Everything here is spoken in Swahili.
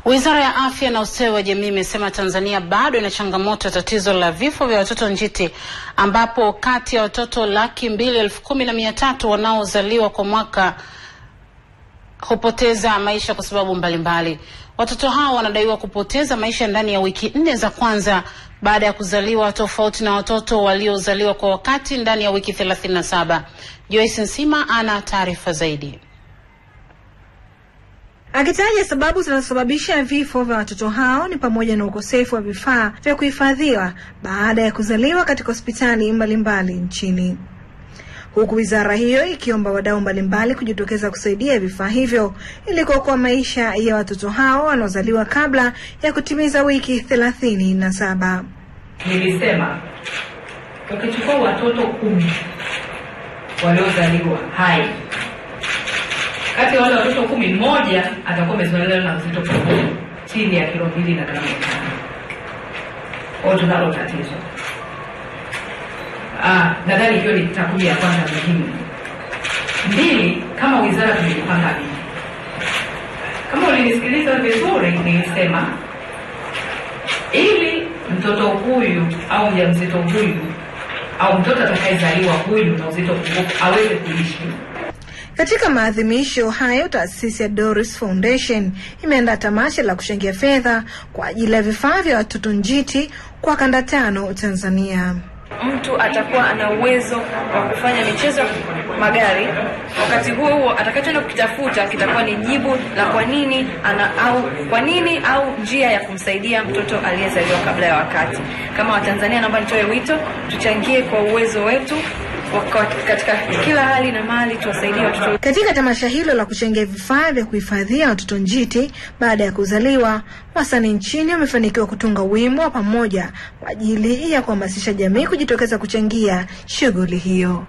Wizara ya Afya na Ustawi wa Jamii imesema Tanzania bado ina changamoto ya tatizo la vifo vya watoto njiti, ambapo kati ya watoto 210,300 wanaozaliwa kwa mwaka hupoteza maisha kwa sababu mbalimbali. Watoto hao wanadaiwa kupoteza maisha ndani ya wiki 4 za kwanza baada ya kuzaliwa, tofauti na watoto waliozaliwa kwa wakati ndani ya wiki 37. Joyce Nsima ana taarifa zaidi. Akitaja sababu zinazosababisha vifo vya watoto hao ni pamoja na ukosefu wa vifaa vya kuhifadhiwa baada ya kuzaliwa katika hospitali mbalimbali nchini. Huku wizara hiyo ikiomba wadau mbalimbali kujitokeza kusaidia vifaa hivyo ili kuokoa maisha ya watoto hao wanaozaliwa kabla ya kutimiza wiki 37. Nilisema ukichukua watoto 10 waliozaliwa hai, kati ya wale watoto 10 mmoja atakuwa amezaliwa na uzito chini ya kilo 2 na gramu 5. Au tunalo tatizo. Nadhani hiyo ni takwimu ya kwanza muhimu. 2, kama wizara tumejipanga vipi? Kama ulinisikiliza vizuri, nilisema ili mtoto huyu au mjamzito huyu au mtoto atakayezaliwa huyu na uzito pungufu aweze kuishi. Katika maadhimisho hayo, taasisi ya Doris Foundation imeandaa tamasha la kuchangia fedha kwa ajili ya vifaa vya watoto njiti kwa kanda 5 Tanzania. Mtu atakuwa ana uwezo wa kufanya michezo magari, wakati huo atakachoenda kukitafuta kitakuwa ni jibu la kwa nini au njia ya kumsaidia mtoto aliyezaliwa kabla ya wakati. Kama Watanzania, naomba nitoe wito, tuchangie kwa uwezo wetu katika kila hali na mali, tuwasaidie watoto. Katika tamasha hilo la kuchangia vifaa vya kuhifadhia watoto njiti baada ya kuzaliwa, wasanii nchini wamefanikiwa kutunga wimbo wa pamoja kwa ajili ya kuhamasisha jamii kujitokeza kuchangia shughuli hiyo.